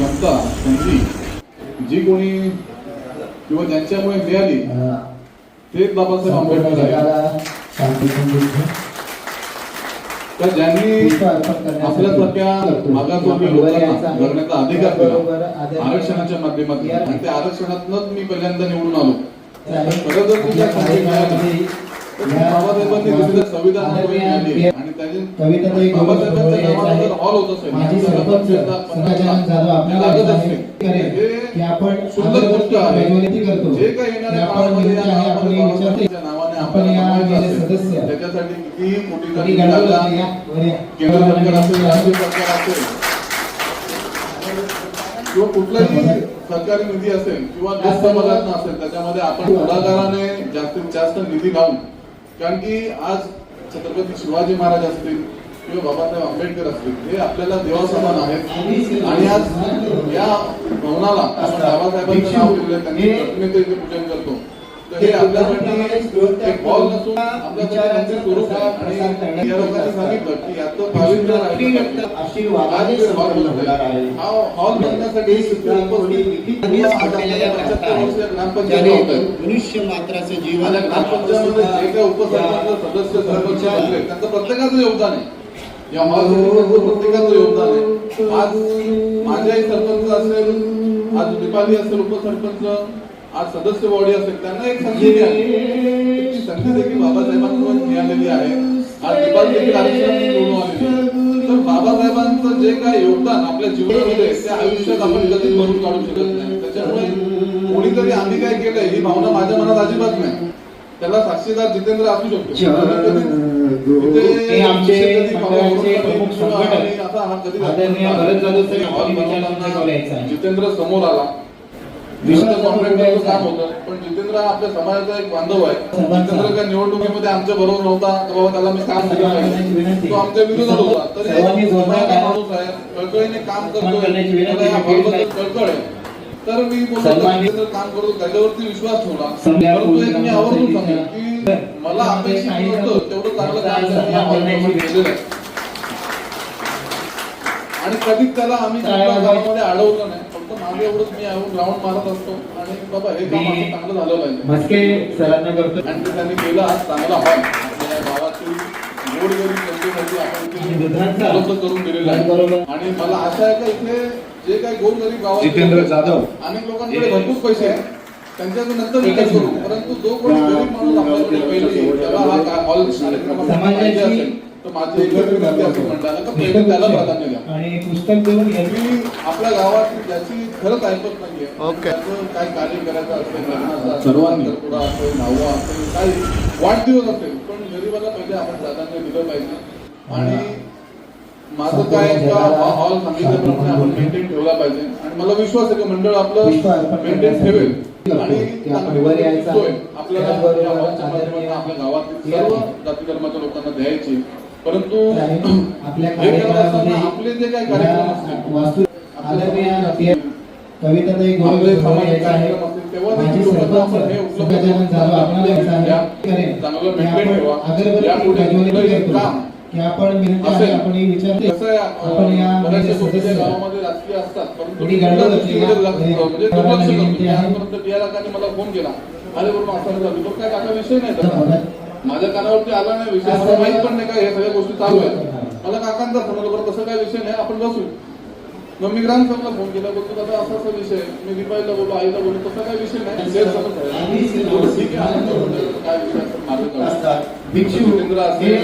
क्षमता संधी जी कोणी किंवा ज्यांच्यामुळे मिळाली तेच बाबासाहेब आंबेडकर आहेत. तर ज्यांनी आपल्यासारख्या मागासवर्गीय लोकांना जगण्याचा अधिकार दिला आरक्षणाच्या माध्यमातून आणि त्या आरक्षणातूनच मी पहिल्यांदा निवडून आलो. खरं जर तुझ्या संधी मिळाली बाबासाहेबांनी दिलेलं संविधान मिळाली आणि त्याचे बाबासाहेबांच्या नावाचा जर हॉल होत असेल लागत असेल हे सुंदर गोष्ट आहे. जे काही येणाऱ्या काळामध्ये या गावामध्ये बाबासाहेबांच्या नावाने आपण त्याच्यासाठी कितीही कोटी केंद्र सरकार असेल राज्य सरकार असेल किंवा कुठलाही सरकारी निधी असेल किंवा लोकसमाजातनं असेल त्याच्यामध्ये आपण पुढाकाराने जास्तीत जास्त निधी लावून कारण की आज छत्रपती शिवाजी महाराज असतील किंवा बाबासाहेब आंबेडकर असतील हे आपल्याला देवासमान आहेत आणि आज या भवनाला आपण बाबासाहेबांचं नाव दिलं त्यांनी प्रतिमेचं इथे पूजन करतो. तर हे आपल्यासाठी एक हॉल नसून आपल्यासाठी त्यांचे स्वरूप आहे आणि या लोकांनी सांगितलं की याचं पावित्र्य राहिलं हा हॉल बनण्यासाठी मनुष्य मात्राचं जीवन ग्रामपंचायतमध्ये जे काही उपसरपंच सदस्य सरपंच असले त्यांचं प्रत्येकाचं योगदान आहे. या हॉलसाठी प्रत्येकाचं योगदान आहे. आज माझ्याही सरपंच असेल आज दीपाली असेल उपसरपंच आज सदस्य बॉडी असेल त्यांना एक संधी मिळाली. संधी देखील बाबासाहेबांकडून मिळालेली आहे. आज दीपाली देखील आरक्षणातून निवडून आलेली. तर बाबासाहेबांचं जे काही योगदान आपल्या जीवनामध्ये त्या आयुष्यात आपण कधीच भरून काढू शकत नाही. त्याच्यामुळे कोणीतरी आम्ही काय केलंय ही भावना माझ्या मनात अजिबात नाही. त्याला साक्षीदार जितेंद्र असू शकतो. जितेंद्र समोर आला काम होतं पण जितेंद्र आपल्या समाजाचा एक बांधव आहे. जितेंद्र काय निवडणुकीमध्ये आमच्या बरोबर नव्हता बाबा त्याला मी काम दिलं पाहिजे तो आमच्या विरोधात होता. तरी माणूस आहे कळकळीने काम करतोय कळकळ आहे. तर मी बोलतो काम करतो त्याच्यावरती विश्वास ठेवला. परंतु एक मी आवर्जून सांगेन की मला अपेक्षित नव्हतं तेवढं चांगलं काम केलेलं आहे आणि कधीच त्याला आम्ही गावामध्ये अडवलं नाही. फक्त मागे एवढंच मी येऊन राऊंड मारत असतो आणि बाबा हे काम असं चांगलं झालं पाहिजे आणि ते त्यांनी केलं. आज चांगला हॉल आपल्या गावातील गोरगरीब जनतेसाठी आपण उपलब्ध करून दिलेला आहे आणि मला आशा आहे का इथे जे काही गोरगरीब गावात जितेंद्र जाधव अनेक लोकांकडे भरपूर पैसे आहेत त्यांच्याकडून नंतर विकास करू. परंतु जो कोणी गरीब माणूस आपल्याकडे पहिले त्याला हा हॉल कार्यक्रमासाठी असेल तर माझी एक विनंती असं म्हणताना का पहिले त्याला प्राधान्य द्या. आणि पुस्तक देऊन मी आपल्या गावात ज्याची खरंच ऐकत नाहीये त्याचं काय कार्य करायचं असेल लग्नाचा सर्वांनी असेल नववा असेल काही वाढदिवस असेल पण गरीबाला पहिले आपण प्राधान्य दिलं पाहिजे आणि माझं काय हॉल सांगितल्याप्रमाणे आपण मेंटेन ठेवला पाहिजे आणि मला विश्वास आहे की मंडळ आपलं मेंटेन ठेवेल आणि आपल्याला आपल्या गावातील सर्व जाती धर्माच्या लोकांना द्यायची. परंतु आपले जे काही कार्यक्रम असतील आपले सामाजिक कार्यक्रम असतील तेव्हा आपण हे उपलब्ध चांगलं मेंटेन ठेवा. यापुढे काम गावामध्ये राजकीय असतात परंतु मला फोन केला अरे बरोबर असं काय काका विषय नाही माझ्या कानावरती आला नाही विषय मला माहित पण नाही का हे सगळ्या गोष्टी चालू आहेत. मला काकांचा समजलं बरं तसं काय विषय नाही आपण बसू. मग मी ग्रामसभेला फोन केला बोलतो दादा असा असा विषय मी दीपाईला बोललो आईला बोललो तसा काय विषय नाही ठीक आहे काय विषय माझं जितेंद्र असेल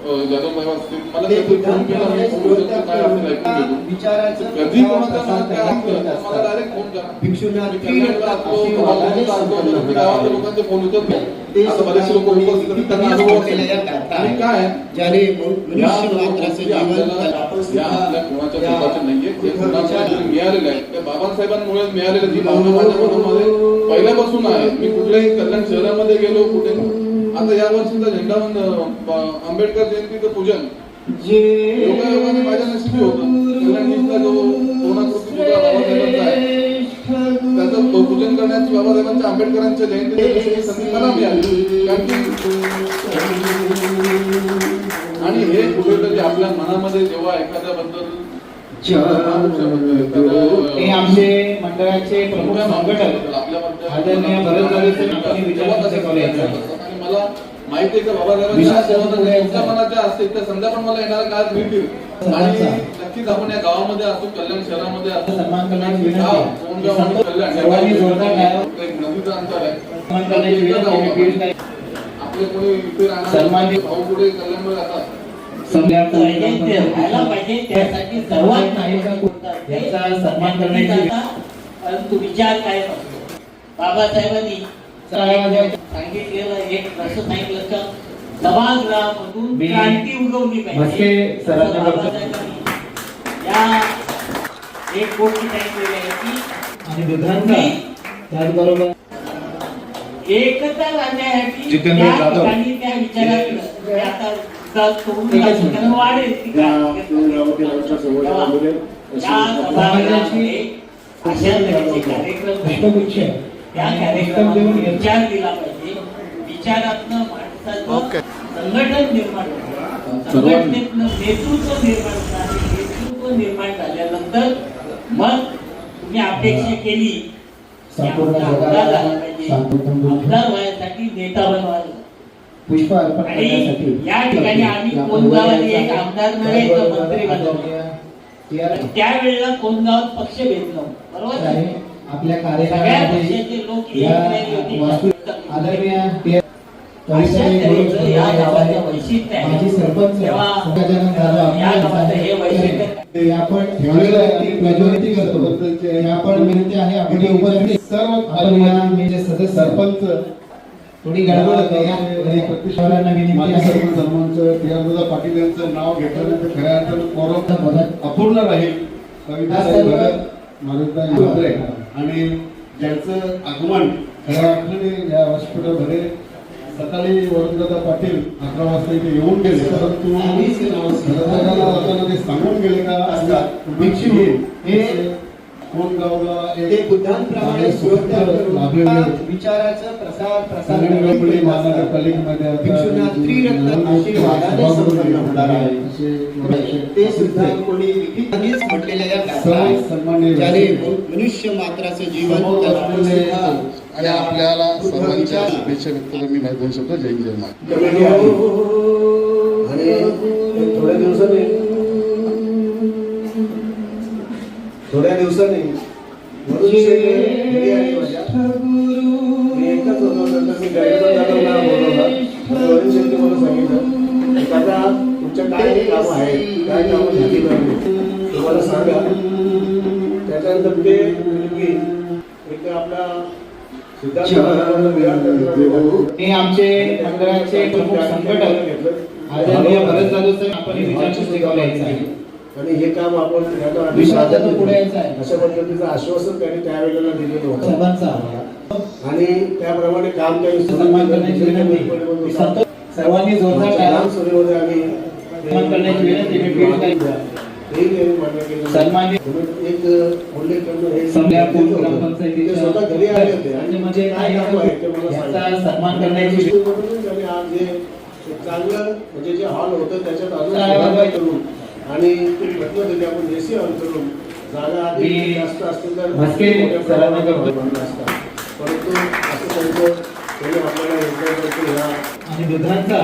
जाधव साहेब असतील मला फोन केला मी काय असेल ऐकून घेतो कधी कोणाचा मला डायरेक्ट फोन करा. गावातल्या लोकांचे फोन होतात असं बरेचसे लोक उपस्थित त्यांना अनुभव आणि काय आपल्या कोणाच्या स्वतःचे नाहीये ते कोणाच्या मिळालेलं आहे त्या बाबासाहेबांमुळे मिळालेलं जी भावना माझ्या मनामध्ये पहिल्यापासून आहे. मी कुठल्याही कल्याण शहरामध्ये गेलो कुठे आता या वर्षीचा झेंडा आंबेडकर जयंतीचं पूजन योगायोगाने माझ्या नशिबी होतं. कल्याणचा जो पूर्णाकृती बाबासाहेबांचा आहे त्याचं पूजन करण्याची बाबासाहेबांच्या आंबेडकरांच्या जयंतीच्या संधी मला मिळाली आणि हे कुठेतरी आपल्या मनामध्ये जेव्हा एखाद्याबद्दल आमचे मंडळाचे प्रमुख संघटक आदरणीय भरत जाधव यांनी विचारांचे कॉल यायचा आणि मला माहिती आहे की बाबासाहेबांच्या मनाच्या असते त्या संध्या पण मला येणाऱ्या काळात मिळतील आणि नक्कीच आपण या गावामध्ये असू कल्याण शहरामध्ये असू सन्मान करण्याची सर्वांनी जोरदार एक नदीचं अंतर आहे आपले कोणी इथे राहणार भाऊ पुढे कल्याणमध्ये राहतात व्हायला पाहिजे त्यासाठी सर्वात याचा सन्मान करण्याची परंतु विचार काय नसतो बाबासाहेबांनी सांगितलेलं एक असं सांगितलं का सभागृहामधून क्रांती उगवली पाहिजे बाबासाहेबांनी या एक गोष्टी सांगितलेली आहे की आणि दुधांचा त्याचबरोबर एकता आणण्यासाठी जितेंद्र त्या जाधव. ठिकाणी त्या विचारात आता सोडून वाढेल ती अशा तऱ्हेचे कार्यक्रम पुष्पगुच्छ त्या कार्यक्रमातून विचार दिला पाहिजे विचारातनं माणसाचं संघटन निर्माण होतं संघटनेतनं नेतृत्व निर्माण होतं आणि नेतृत्व निर्माण झाल्यानंतर मग तुम्ही अपेक्षा केली की संपूर्ण आपला आमदार जगाला झाला पाहिजे संपूर्ण आमदार व्हायसाठी नेता बनवायला पुष्प अर्पण करण्यासाठी आणि या ठिकाणी आम्ही कोणगावात एक आमदार नव्हे तर मंत्री बनवले त्यावेळेला कोणगावात पक्ष भेद नव्हता बरोबर आहे. आपल्या सगळ्या कार्यक्रमामध्ये पक्षाचे लोक या एकमेव वास्तू होते. आदरणीय अशा तऱ्हेचं या गावाचं वैशिष्ट्य आहे. माजी सरपंच तेव्हा गजानन जाधव या गावाचं हे वैशिष्ट्य आहे. ते आपण ठेवलेलं ती प्रज्वलित करतो ते आपण विनंती आहे आपली उपस्थित सर्व आपण या म्हणजे सदस्य सरपंच थोडी गडबड होते या प्रतिष्ठानांना विनंती आहे सरपंच प्रियांका पाटील यांचं नाव घेतल्यानंतर खऱ्या अर्थानं कोरम अपूर्ण राहील कविता मारुताई आणि ज्यांचं आगमन खऱ्या अर्थाने या व्यासपीठामध्ये सकाळी वरुणदादा पाटील 11 वाजता इथे येऊन गेले परंतु घरादाराला जाताना ते सांगून गेले का हे कोण गावला एक बुद्धांप्रमाणे विचाराचं प्रसार भिक्षूंना त्रिरत्न आशीर्वादाने संपन्न होणार आहे ते सुद्धा कोणी विधिनीच म्हटलेल्या या गाथा ज्याने मनुष्य मात्राचं जीवन आणि आपल्याला सर्वांच्या शुभेच्छा व्यक्त करून मी नाही शब्द जय जय मा आणि थोड्या दिवसांनी मनुष्य मी एकच होतो नंतर मी गणेश जाधवला बोलवला शेट्टी म्हणून सांगितलं दादा तुमच्या काय कामं आहेत काय कामं झाली पाहिजे तुम्हाला सांगा त्याच्यानंतर ते एक आपला हे आमचे मंडळाचे प्रमुख संघटक आदरणीय भरत जाधव आपण विचारपूस यायचं आहे आणि हे काम आपण पुढे यायचं आहे अशा पद्धतीचं आश्वासन त्यांनी त्यावेळेला दिलेलं होतं सर्वांचा आभार आणि त्याप्रमाणे काम सन्मान करण्याची विनंती सर्वांनी जोरदार टाळ्या सुरूमध्ये आम्ही सन्मान करण्याची विनंती सन्मानित एक उल्लेख करणं हे समजा ग्रामपंचायतीचे स्वतः घरी आले होते आणि म्हणजे काय काम आहे ते मला याचा सन्मान करण्याची आणि आज जे चांगलं म्हणजे जे हॉल होतं त्याच्यात अजून करून आणि ते प्रयत्न दिले आपण एसी हॉल करून जागा आधी जास्त असतील तर परंतु असं त्यांचं त्यांनी आपल्याला आणि दुधांचा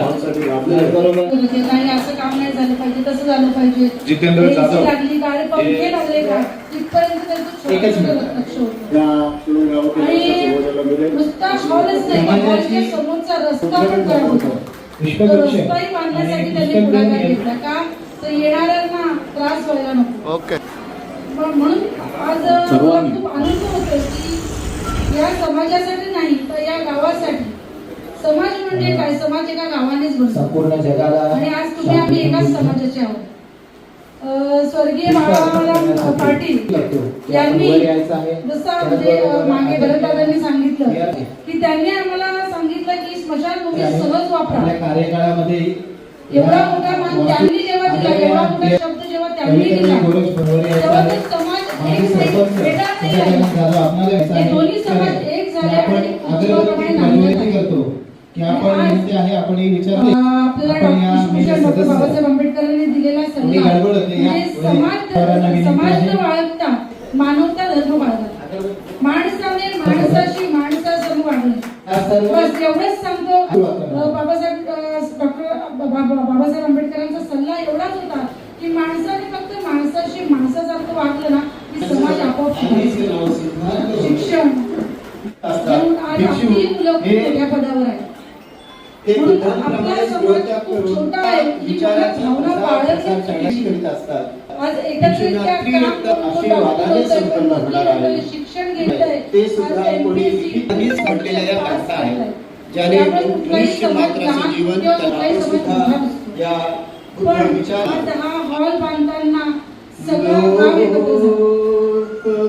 बरोबर नाही असं काम नाही झालं पाहिजे तसं झालं पाहिजे जितेंद्र जाधव लागली गाडी पंखे लागले का तिथपर्यंत त्यांचं लक्ष होतं आणि नुसता हॉलच नाही हॉलच्या समोरचा रस्ता पण खराब होता रस्ताही बांधण्यासाठी त्यांनी पुढाकार घेतला का तर येणाऱ्यांना त्रास व्हायला नको म्हणून आज मला खूप आनंद होतो की या समाजासाठी नाही तर या गावासाठी समाज म्हणजे काय समाज एका गावानेच बनतो संपूर्ण जगाला आणि आज तुम्ही आम्ही एकाच समाजाचे आहोत स्वर्गीय बाळाराम पाटील यांनी जसं म्हणजे मागे भरतदादांनी सांगितलं की त्यांनी आम्हाला सांगितलं की स्मशानभूमी सहज वापरा कार्यकाळामध्ये एवढा मोठा मान त्यांनी जेव्हा दिला एवढा मोठा शब्द जेव्हा त्यांनी दिला तेव्हा तो समाज एक वेगळा नाही हे दोन्ही समाज एक झाले आणि उत्सवाप्रमाणे नांदत आहे. की आपण विनंती आहे आपण हे विचार आपल्याला डॉक्टर बाबासाहेब आंबेडकरांनी दिलेला सल्ला म्हणजे समाज न बाळगता मानवता धर्म बस एवढंच सांगतो. बाबासाहेब आंबेडकरांचा सल्ला एवढाच होता की माणसाने फक्त माणसाशी माणसासारखं वागलं ना की समाज आपोआप सुधारेल. शिक्षण देऊन आज आपली मुलं खूप मोठ्या पदावर आहे. म्हणून आपला समाज खूप छोटा आहे. ही भावना बाळगली असतात. आज एकत्रित शिक्षण घेतलंय ते सुद्धा कोणी लिखितनीच म्हटलेल्या या वार्ता आहेत, ज्याने मनुष्य मात्राचे जीवन तणाव सुद्धा या पण विचार आज हा हॉल बांधताना सगळं काम एकत्र झालं.